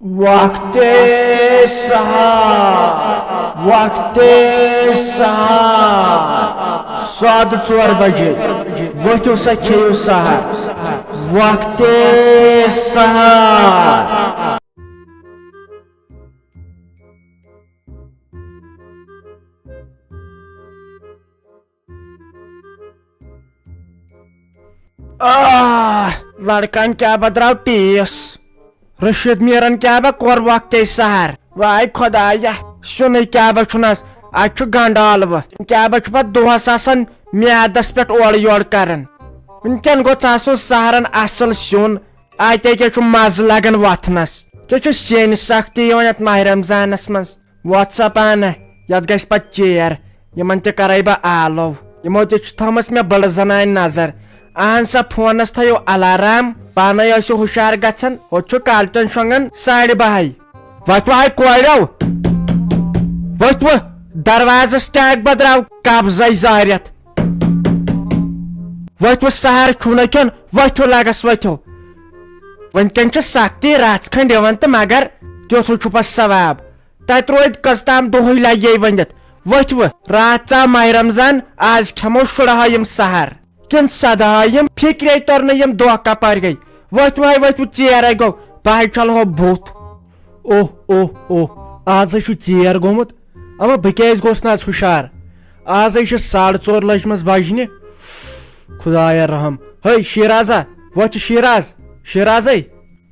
وقت سحر وقت سحر ساد 4 بجے وتھو سا کھیو سحر وقت سحر لڑکن کیا بدراو ٹیس رشید میرن کیا کور وقت سحر وائی خدایا سن کیا چھنس اتھ گنڈالو کیا پہ دہس آسان میادس پہ اور یور کران ونکین گوژھ آسن سحرن اصل سیون اتہ کیا مزہ لگان وتھنس ٹھیک سین سختی یت ماہ رمضانس مز وت سا پانہ یت گژھِ پتہٕ چیر یمن تہ کرے بہ آلو یمو تہ تھٲمٕژ مےٚ بڑٕ زنانہِ نظر اہن سا فونس تھو الارام پانے ٲسِو ہُشار گژھان ہُہ کالچن شۄنگان 12:30 وتھو آے کورو ؤتھو دروازس ٹیک بدراو قبضے زارت ؤتھو سحر کھیوٗنہ کھیوٚن ؤتھو لگس ؤتھو ونکین چھ سختی راتھ کھنڈ یوان تہٕ مگر تیُتھُے چھُ پتہٕ ثواب تتہِ روزِ کٔژ تام دۄہٕے لگے ؤنِتھ ؤتھو راتھ ژاو ماہ رمضان آز کھٮ۪مو شُرہا یم سحر کن سدا یم فکرے تر یم دہ کپار گئی ؤتھو ژیرے گو بہٕ چلو بُتھ اوہ اوہ اوہ آزے ژیر گومت اما بہ کیاز گوس نا ہُشار آزے 4:30 لجمژ بجنہِ خدایا رحم ہے شیرازا وچ شیرازے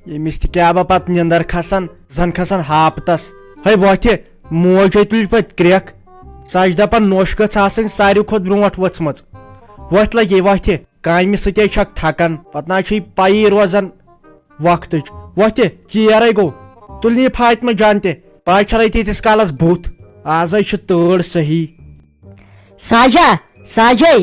یمس تہ کیا پتہٕ نندر کھسان زن کھسان ہاپتس ہے وتھ موج تُج پتہٕ کرٛیکھ سۄ چھِ دپان نوش گٔژھ آسٕنۍ ساروی کھۄتہٕ برونٛٹھ ؤژھمٕژ وتھ لگے وتھ کامہِ سۭتی چھکھ تھکان پتہٕ نہ چھُے پایی روزان وقتٕچ وتھ ژیرے گو تُلنہِ فاطمہ جان تہ پاے چھلے تیٖتِس کالس بُتھ آزے چھِ تۭر صحیح ساجے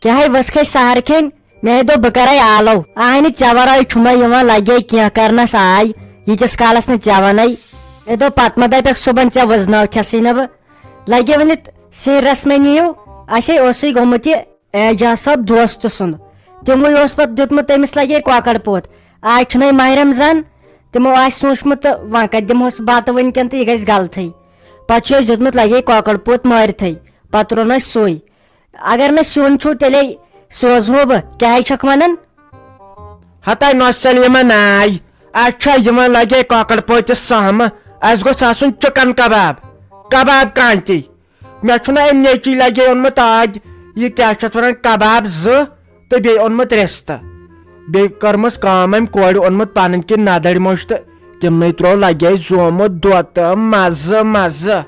کیا ؤژھ سحر کھیٚنۍ مے دوٚپ بہٕ کرے آلو آے نہٕ ژےٚ ورٲے چھُمے یِوان لگے کینٛہہ کرنس آے ییٖتِس کالس نہٕ ژےٚ ونے مے دوٚپ پتہٕ ما دپکھ صبحن ژےٚ وٕزنٲوتھسٕے نہٕ بہٕ لگے ؤنِتھ سِنۍ رسمے نِیِو اسے اوسُے گوٚمُت یہِ اعجاز صٲب دوستہٕ سُنٛد تِموٕے اوس پتہٕ دیُتمُت تٔمِس لگے کۄکر پوت آز چھُنَے ماہ رمضان تِمو آسہِ سوٗنٛچمُت تہٕ وۄنۍ کتہِ دِمہوس بتہٕ ؤنکیٚن تہٕ یہِ گژھِ غلطٕے پتہٕ چھُ اَسہِ دیُتمُت لگے کۄکر پوت مٲرتھٕے پتہٕ روٚن اَسہِ سُے اگر نہٕ سیُن چھُو تیٚلے سوزہو بہٕ کیٛاہ چھکھ ونان ہتاے نۄسل یمن آے اتھ چھا یمن لگے کۄکر پوتِس سہمہٕ اسہِ گوٚژھ آسُن چکن کباب کانتی مےٚ چھُنہ امہِ نیچی لگے اوٚنمُت آج یہِ کیٛاہ چھِ اتھ ونان کباب 2 تہٕ بیٚیہِ اوٚنمُت رِستہٕ بیٚیہِ کٔرمٕژ کٲم أمۍ کورِ اوٚنمُت پنٕنۍ کِنۍ ندٕرۍ موج تہٕ تِمنٕے تروو لگے زومُت دۄد تہٕ مزٕ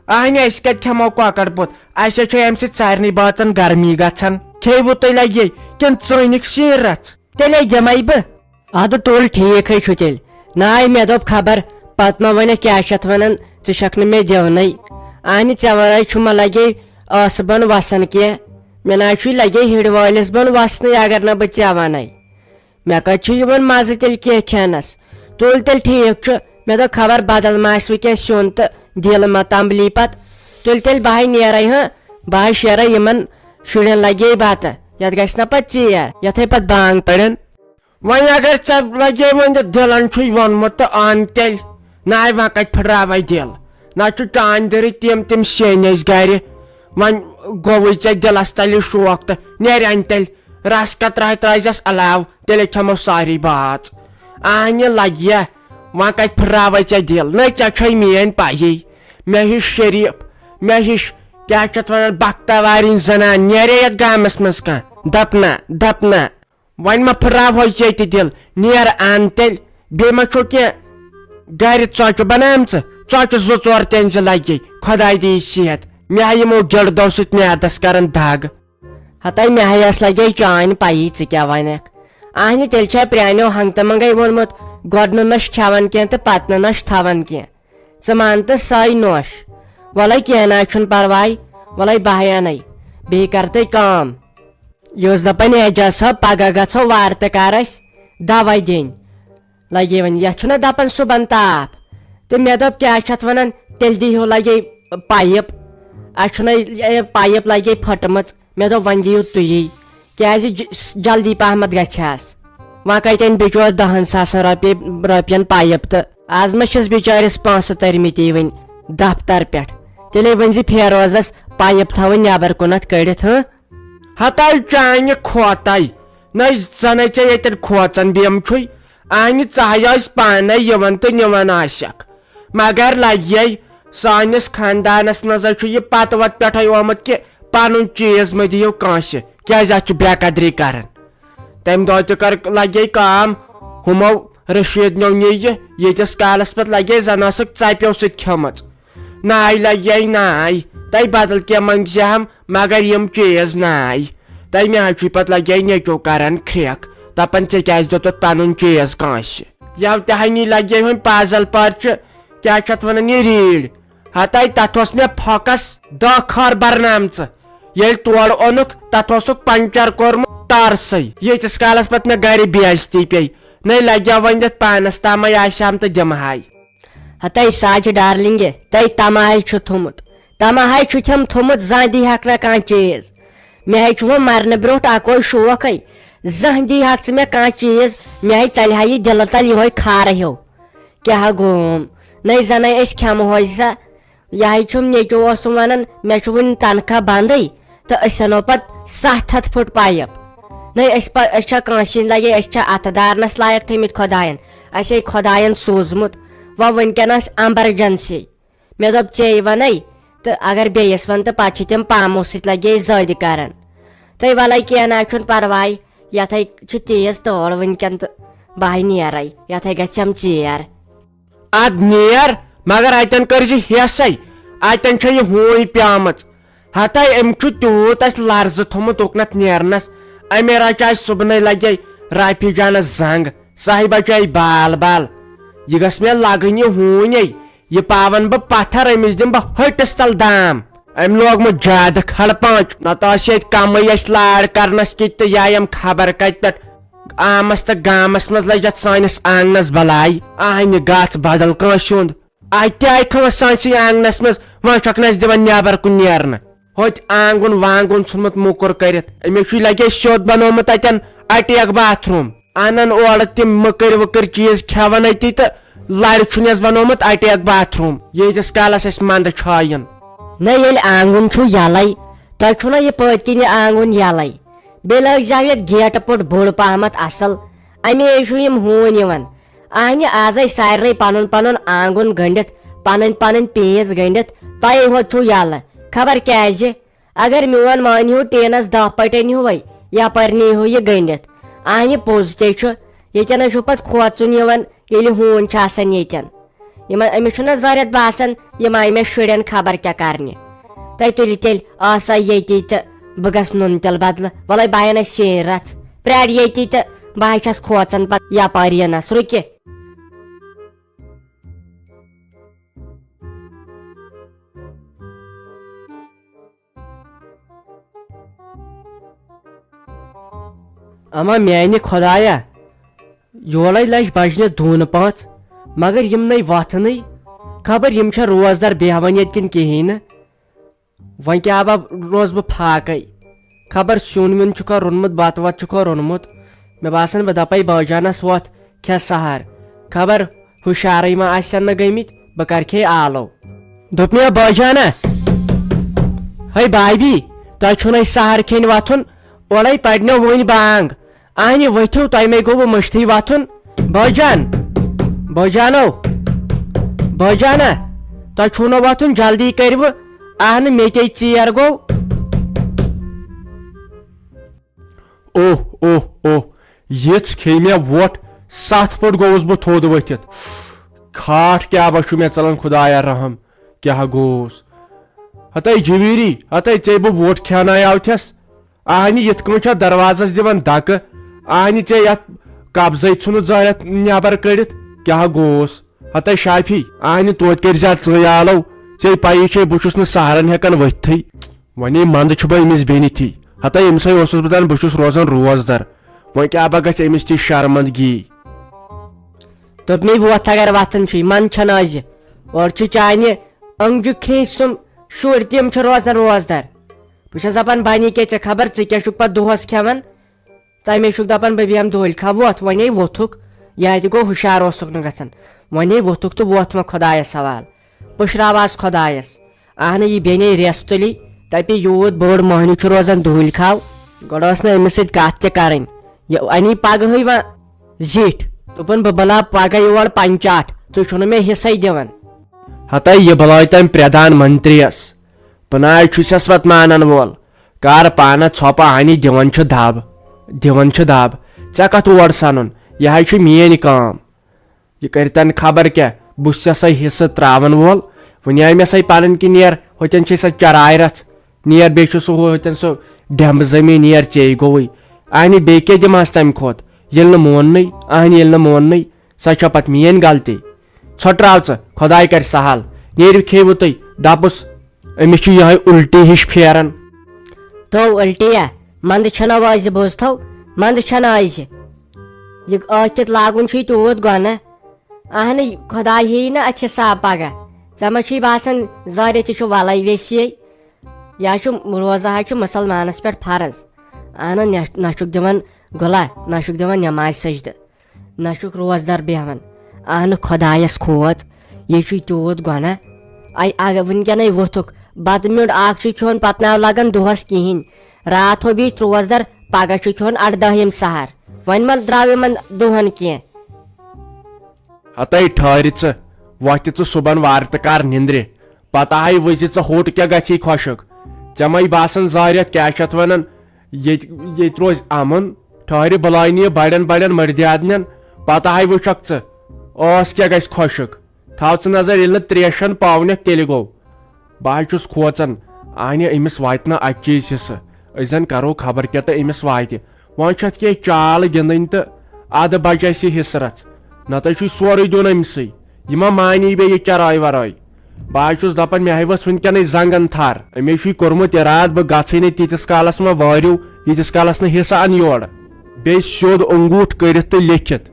اہنہِ أسۍ کتہِ کھٮ۪مو کۄکر پوت اسے چھِ امہِ سۭتۍ سارنٕے بٲژن گرمی گژھان کھیٚیوٕ تُہۍ لگے کِنہٕ ژٲنِکھ سِنۍ رژھ تیٚلے دِمے بہٕ ادٕ تُل ٹھیٖکھٕے چھُ تیٚلہِ ناے مےٚ دوٚپ خبر پتہٕ ما ونکھ کیٛاہ چھِ اتھ ونان ژٕ چھکھ نہٕ مےٚ دِونٕے اہنہِ ژےٚ ورٲے چھُ مہ لگے ٲسہٕ بۄن وسان کینٛہہ مےٚ نہ چھُے لگے ہِڑ وٲلِس بۄن وسنٕے اگر نہٕ بہٕ ژےٚ ونَے مےٚ کتہِ چھُ یِوان مزٕ تیٚلہِ کینٛہہ کھٮ۪نس تُل تیٚلہِ ٹھیٖک چھُ مےٚ دوٚپ خبر بدل ما آسہِ وٕ کینٛہہ سیُن تہٕ دِل ما تمبلی پتہٕ تُلہِ تیٚلہِ بہے نیرے بہے شیرے یِمن شُرٮ۪ن لگے بتہٕ یتھ گژھِ نا پتہٕ ژیر یتھے پتہٕ بانگ پرن وۄنۍ اگر ژےٚ لگے ؤنِتھ دِلن چھُے ووٚنمُت تہٕ ان تیٚلہِ ناے وۄنۍ کتہِ پھٕٹراوے دِل نہ چھُ چانہِ دٔرۍ تِم سیٚنۍ ٲسۍ گرِ وۄنۍ گوٚوُے ژےٚ دِلس تلہِ شوق تہٕ نیرِ انہِ تیٚلہِ رس قطرہ ترٲیزٮ۪س علاوٕ تیٚلے کھٮ۪مو ساری بٲژ اہنہِ لگیا وۄنۍ کتہِ پھٕٹراوے ژےٚ دِل نٔے ژےٚ چھے میٲنۍ پایی مےٚ ہِش شریٖف مےٚ ہِش کیٛاہ چھِ اتھ ونان بختاوارِنۍ زنان نیرے یتھ گامس منٛز کانٛہہ دپنا وۄنۍ ما پھٕٹراوہوے ژےٚ تہِ دِل نیر ان تیٚلہِ بیٚیہِ ما چھُو کینٛہہ گرِ ژۄچہِ بنامژٕ ژۄچہِ 2-4 تہِ لگے خۄداے دِیہِ صحت مےٚ یِمو گِردو سۭتۍ میادس کران دگ ہتاے مےٚ ٲس لگے چانہِ پایی ژٕ کیٛاہ ونکھ اہنہِ تیٚلہِ چھا پرٛانیو ہنگتہٕ منگے ووٚنمُت گۄڈٕ نہٕ نش کھٮ۪وان کینٛہہ تہٕ پتہٕ نہٕ نش تھاوان کینٛہہ ژٕ مان تہٕ سۄے نوش وَلے کینٛہہ نہ چھُنہٕ پرواے وَلے بہٕ انے بیٚیہِ کر تہٕ کٲم یہِ اوس دپان اعجاز صٲب پگہہ گژھو وارٕ تہٕ کر اسہِ دوا دِنۍ لگے وۄنۍ یتھ چھُنہ دپان صُبحن تاپھ تہٕ مےٚ دوٚپ کیٛاہ چھِ اتھ ونان تیٚلہِ دِیِو لگے پایپ اسہِ چھُنہ پایپ لگے پھٔٹمٕژ مےٚ دوٚپ وۄنۍ دِیِو تُہی کیٛازِ جلدی پہمتھ گژھِ ہس وۄنۍ کتہِ انہِ بِچور 10,000 رۄپین پایپ تہٕ آز ما چھس بچارس پونسہٕ ترمٕتی وۄنۍ دفتر پٮ۪ٹھ تیٚلے ؤنزِ فیروزس پایپ تھاوٕنۍ نیبر کُنتھ کٔڑِتھ ہتاے چانہِ کھوتاے نٔے زنٕے ژےٚ ییٚتٮ۪ن کھوژان بیٖم چھُے اَنہِ ژاہے ٲسۍ پانے یِوان تہٕ نِوان آسٮ۪کھ مگر لگیے سٲنِس خاندانس منٛز چھُ یہِ پتہٕ وتہٕ پٮ۪ٹھے آمُت کہِ پنُن چیٖز مہ دِیِو کٲنٛسہِ کیازِ اتھ چھُ بے قدری کران تمہِ دۄہ تہِ لگے کٲم ہُمو رشیٖد نیو نِیہِ ییٖتِس کالس پتہٕ لگے زن ٲسٕکھ ژپیو سۭتۍ کھیوٚمٕژ ناے لگے ناے تۄہہِ بدل کینٛہہ منٛگزِہم مگر یِم چیٖز ناے تمہِ آچُے پتہٕ لگے نیٚچو کران کھرٛیکھ دپان ژےٚ کیازِ دیُتُتھ پنُن چیٖز کٲنٛسہِ یوتہانی لگے وۄنۍ پازل پرچہِ کیاہ چھِ اتھ ونان یہِ ریٖڈ ہتاے تتھ اوس مےٚ پھۄکس 10 کھار برنامژٕ ییٚلہِ تورٕ اوٚنُکھ تتھ اوسُکھ پنچر کوٚرمُت تارسٕے ییٖتِس کالس پتہٕ مےٚ گرِ بے عزتی پیٚیہِ نٔے لگیو وۄنۍ یتھ پانس تامے آسہم تہٕ دِمہاے ہتاے ساجہِ ڈارلنگہِ تۄہہِ تماہے چھُ تھوٚمُت تماہے چھُ تھم تھوٚمُت زانٛہہ دی ہکھ نہٕ کانٛہہ چیٖز مےٚ ہے چھُ وۄنۍ مرنہٕ برونٛٹھ اکوے شوقے زانٛہہ دی ہکھ ژٕ مےٚ کانٛہہ چیٖز مےٚ ہے ژلہِ ہا یہِ دِلہٕ تل یِہوے کھارٕ ہیوٗ کیاہ گوم نٔے زنٕے أسۍ کھٮ۪مہوے سا یہے چھُم نیٚچو اوسُم ونان مےٚ چھُ وُنہِ تنخواہ بنٛدٕے تہٕ أسۍ انو پتہٕ 700 فُٹ پایپ نٔے أسۍ چھا کٲنٛسہِ ہِنٛدۍ لگے أسۍ چھا اتھٕ دارنس لایق تھٲمٕتۍ خۄداین اسے خۄداین سوٗزمُت وۄنۍ وُنکیٚن ٲس ایمرجنسی مےٚ دوٚپ ژے ونے تہٕ اگر بیٚیِس ون تہٕ پتہٕ چھِ تِم پامو سۭتۍ لگے زٲدِ کران تُہۍ ولے کینٛہہ نہ چھُنہٕ پرواے یتھے چھِ تیز تور وُنکیٚن تہٕ بہٕ ہے نیرے یتھے گژھٮ۪م ژیر اد نیر مگر اتٮ۪ن کٔرزِ ہیسے اتٮ۪ن چھےٚ یہِ ہوٗنۍ پیامٕژ ہتاے أمۍ چھُ تیوٗت اسہِ لرزٕ تھوٚمُت اُکنتھ نیرنس امے رچہِ اسہِ صبحنٕے لگے رافی جانس زنگ صاحبہ چے بال بال یہِ گژھ مےٚ لگٕنۍ یہِ ہوٗنۍ یہِ پاون بہٕ پتھر أمِس دِمہٕ بہٕ ۂٹِس تل دام أمۍ لوگمُت زیادٕ کھڑ پانٛچ نتہٕ ٲس ییٚتہِ کمٕے اسہِ لار کرنس کِتۍ تہٕ یا یِم خبر کتہِ پٮ۪ٹھ آمس تہٕ گامس منٛز لٔج اتھ سٲنِس آنگنس بلاے آنہِ گژھ بدل کٲنٛسہِ ہُنٛد اتہِ آیہِ کھٔس سٲنسٕے آنگنس منٛز وۄنۍ چھکھ نہٕ أسۍ دِوان نیبر کُن نیرنہٕ ہوٚتہِ آنگُن وانگُن ژھُنمُت موٚکُر کٔرِتھ أمِس چھُے لگے سیوٚد بنومُت اتٮ۪ن اٹیک باتھ روٗم انان اورٕ تِم مٔکٕرۍ ؤکٕرۍ چیٖز کھٮ۪وان أتی تہٕ لرِ چھُنس بنومُت اٹیک باتھ روٗم ییٖتِس کالس اسہِ منٛدٕ چھٲیِن نہ ییٚلہِ آنگُن چھُ یلے تۄہہِ چھُو نہ یہِ پٔتۍ کِنہِ آنگُن یلے بیٚیہِ لٲگزیو یتھ گیٹہٕ پوٚٹ بوٚڑ پہمتھ اصل امے چھُ یِم ہوٗنۍ یِوان اہنہِ آزے سارنٕے پنُن پنُن آنگُن گٔنڈِتھ پنٕنۍ پنٕنۍ پیٖس گٔنڈِتھ تۄہے ہوت چھُو یلہٕ خبر کیازِ اگر میون مٲنہِو ٹیٖنس 10 پٔٹۍ أنۍہوٗے یپٲرۍ نیٖہوٗ یہِ گٔنڈِتھ اہنہِ پوٚز تے چھُ ییٚتٮ۪ن حظ چھُ پتہٕ کھوژُن یِوان ییٚلہِ ہوٗنۍ چھِ آسان ییٚتٮ۪ن یِمن أمِس چھُنہ ضروٗرت باسان یِم آیہِ مےٚ شُرٮ۪ن خبر کیاہ کرنہِ تُہۍ تُلِو تیٚلہِ آسا ییٚتی تہٕ بہٕ گژھٕ نُن تیٚلہِ بدلہٕ وَلے بہٕ اَنہٕ اَسہِ شیٖن رَژھ پرٛارِ ییٚتی تہٕ بہٕ ہا چھَس کھوژان پتہٕ یپٲرۍ یِنس رُکہِ اما میانہِ خۄدایا یورے لجہِ بجنہِ دوٗنہٕ 5 مگر یِمنٕے وۄتھنٕے خبر یِم چھا روزدار بیٚہوان ییٚتہِ کِنہٕ کِہیٖنۍ نہٕ وۄنۍ کیاہ با روز بہٕ فاقے خبر سیُن ویُن چھُکھا روٚنمُت بتہٕ وتہٕ چھُکھا روٚنمُت مےٚ باسان بہٕ دپے بٲجانس وۄتھ کھےٚ سہر خبر ہُشارٕے ما آسن نہٕ گٔمٕتۍ بہٕ کرکھے آلو دوٚپ مےٚ بٲجانا ہے بابی تۄہہِ چھُو نہٕ سہر کھٮ۪نۍ وۄتھُن اورے پرنو وُنۍ بانگ اہنہِ ؤتھِو تۄہہِ مے گوٚوٕ مٔشتھٕے وۄتھُن بٲجان بٲجانو بٲجانا تۄہہِ چھُو نہٕ وۄتھُن جلدی کٔرِوٕ اہنہٕ مےٚ تے ژیر گوٚو اوہ اوہ اوہ یِژھ کھیٚیہِ مےٚ وۄٹھ 7 فُٹ گوٚوُس بہٕ تھوٚد ؤتھِتھ کھاٹھ کیاہ با چھُ مےٚ ژلان خۄدایا رحم کیاہ گوٚوُس ہتاے جویٖری ہتاے ژےٚ بہٕ وۄٹھ کھٮ۪نایاوتھس اہنہِ یِتھ کٔنۍ چھا دروازس دِوان دکہٕ اہنہِ ژےٚ یتھ قبضے ژھُنُتھ زٲرِتھ نیبر کٔڑِتھ کیاہ گوٚوُس ہتاے شافی اہنہِ توتہِ کٔرزِ ژٕے آلو ژےٚ پایی چھے بہٕ چھُس نہٕ سہرن ہٮ۪کان ؤتھتھٕے وۄنۍ منٛدٕ چھُ بہٕ أمِس بیٚنِتھی ہتاے أمسٕے اوسُس بہٕ دپان بہٕ چھُس روزان روزدر وۄنۍ کیاہ با گژھِ أمِس تہِ شرمندگی دوٚپمے وۄتھ اگر وتھان چھُے من چھنہٕ أزِ اورٕ چھُ چانہِ أنٛگجہِ کھرٛیٚنۍ سُم شُرۍ تِم چھِ روزان روزدار بہٕ چھس دپان بنہِ کیٛاہ ژےٚ خبر ژٕ کیٛاہ چھُکھ پتہٕ دۄہس کھٮ۪وان تمے چھُکھ دپان بہٕ بیٚہمہٕ دۄہلہِ خا وۄتھ وۄنۍ ووٚتھُکھ یا تہِ گوٚو ہُشار اوسُکھ نہٕ گژھان ونے ووتھُکھ تہٕ ووت مےٚ خۄدایس حوال پُشراواس خۄدایس اہنہٕ یہِ بیٚنے رٮ۪س تُلی دپہِ یوٗت بٔڑ مۄہنیوٗ چھُ روزان دُہٕلۍ کھاو گۄڈٕ ٲس نہٕ أمِس سۭتۍ کتھ تہِ کرٕنۍ یہِ اَنی پگہٕے وۄنۍ زِٹھۍ دوٚپُن بہٕ بُلاو پگہہ یور پنچاٹ تُہۍ چھُو نہٕ مےٚ حصے دِوان ہتا یہ بلٲے تٔمۍ پردھان منتریس بہٕ ناے چھُسس پتہٕ مانن وول کر پانس ژھۄپہٕ اہنی دِوان چھُ دب ژےٚ کتھ اور سنُن یہِ حظ چھِ میٲنۍ کٲم یہِ کٔرتن خبر کیٛاہ بہٕ چھُس سا حصہٕ تراون وول وۄنۍ آے مےٚ سۄ پنٕنۍ کہِ نیر ہوتٮ۪ن چھے سۄ چراے رژھ نیر بیٚیہِ چھُ سُہ ہوتٮ۪ن سُہ ڈٮ۪مبہٕ زٔمیٖن نیر ژے گوٚوٕے اہنی بیٚیہِ کیٛاہ دِمہس تمہِ کھۄت ییٚلہِ نہٕ موننٕے ییٚلہِ نہٕ موننٕے سۄ چھےٚ پتہٕ میٲنۍ غلطی ژھۄٹراو ژٕ خۄداے کرِ سہل نیٖرِو کھیٚیِو تُہۍ دپُس أمِس چھُ یِہوے الٹی ہِش پھیران تو الٹیا منٛدٕ چھنہ وٲزِ بوٗزتھو منٛدٕ چھنہ أزِ یہِ ٲکھِتھ لاگُن چھُے تیوٗت گۄناہ اہنٕے خۄداے ہیٚیہِ نہٕ اتھ حساب پگہہ ژےٚ ما چھُے باسان زٲرِتھ تہِ چھُ ولے ویسے یہِ حظ چھُ روزٕ حظ چھُ مُسلمانس پٮ۪ٹھ فرض اہنہٕ نہ چھُکھ دِوان غُلا نہ چھُکھ دِوان نٮ۪مازِ سجدٕ نہ چھُکھ روزدار بیہوان اہنہٕ خۄدایس کھوژ یہِ چھُے تیوٗت گۄناہ اگر وُنکیٚنٕے ووتھُکھ بتہٕ میوٚنٛڈ اکھ چھُ کھیوٚن پتہٕ ناو لگان دۄہس کہیٖنۍ راتھ ہو بیٚیہِ روزدار پگہہ چھُ کھیوٚن 18 سحر وۄنۍ ما درٛاو یِمن دۄہن کینٛہہ ہتے ٹھہرِ ژٕ وۄتھِ ژٕ صبحن وارٕ تہٕ کر نِندرِ پتہٕ آے وٕزِ ژٕ ہوٚٹ کیٛاہ گژھی خۄشک ژےٚ مے باسان زٲرِتھ کیٛاہ چھِ اتھ ونان ییٚتہِ روزِ امن ٹھہرِ بلاے نہٕ یہِ بڑٮ۪ن مردیادنٮ۪ن پتہٕ آے وٕچھکھ ژٕ ٲس کیٛاہ گژھِ خۄشک تھاو ژٕ نظر ییٚلہِ نہٕ تریشن پاونکھ تیٚلہِ گوٚو بہٕ حظ چھُس کھوژان اہنہِ أمِس واتہِ نہٕ اکہِ چیٖز حصہٕ أسۍ زن کرو خبر کیٛاہ تہٕ أمِس واتہِ وۄنۍ چھِ اتھ کینٛہہ چال گِنٛدٕنۍ تہٕ ادٕ بچہِ اسہِ یہِ حصہٕ رژھ نتہٕ چھُے سورُے دیُن أمسٕے یہِ ما مانی بیٚیہِ یہِ چراے وراے بہٕ حظ چھُس دپان مےٚ ہاوس وُنکیٚنٕے زنگن تھر أمے چھُے کوٚرمُت اراد بہٕ گژھٕے نہٕ تیٖتِس کالس ما وٲرِو ییٖتِس کالس نہٕ حصہٕ ان یورٕ بیٚیہِ سیوٚد انگوٗٹھ کٔرِتھ تہٕ لیکھِتھ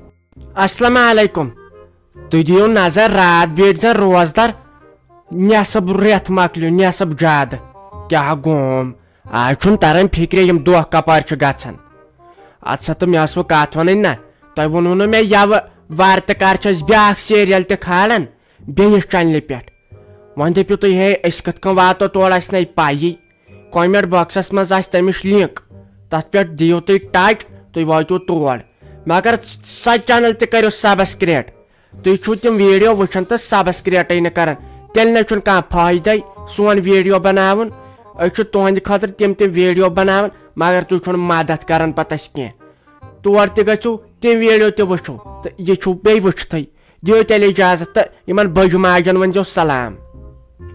السلام علیکم تُہۍ دِیِو نظر راتھ بیٖٹھۍ زن روزدار نٮ۪صب رٮ۪تھ مۄکلیو نٮ۪صب زیادٕ کیٛاہ گوم آز چھُنہٕ تران فِکرِ یِم دۄہ کپٲرۍ چھِ گژھان ادٕ سا تہٕ مےٚ ٲسوٕ کتھ ونٕنۍ نہ تۄہہِ ووٚنوُ نہٕ مےٚ یوٕ وارٕ تہٕ کر چھِ أسۍ بیاکھ سیریل تہِ کھالان بیٚیِس چنلہِ پٮ۪ٹھ وۄنۍ دٔپِو تُہۍ ہے أسۍ کِتھ کٔنۍ واتو تور اسہِ نَے پایی کومنٹ باکسس منٛز آسہِ تمِچ لِنک تتھ پٮ۪ٹھ دِیِو تُہۍ ٹچ تُہۍ وٲتِو تور مگر سۄ چنل تہِ کٔرِو سبسکرایب تُہۍ چھُو تِم ویڈیو وٕچھان تہٕ سبسکرایبٕے نہٕ کران تیٚلہِ نَے چھُنہٕ کانٛہہ فٲیدے سون ویڈیو بناوُن أسۍ چھِ تُہنٛدِ خٲطرٕ تِم ویڈیو بناوان مگر تُہۍ چھُو نہٕ مدد کران پتہٕ اسہِ کینٛہہ تور تہِ گٔژھِو تِم ویڈیو تہِ وٕچھِو تہٕ یہِ چھُو بیٚیہِ وٕچھتھٕے دِیِو تیٚلہِ اجازت تہٕ یِمن بٔجۍ ماجٮ۪ن ؤنۍزیو سلام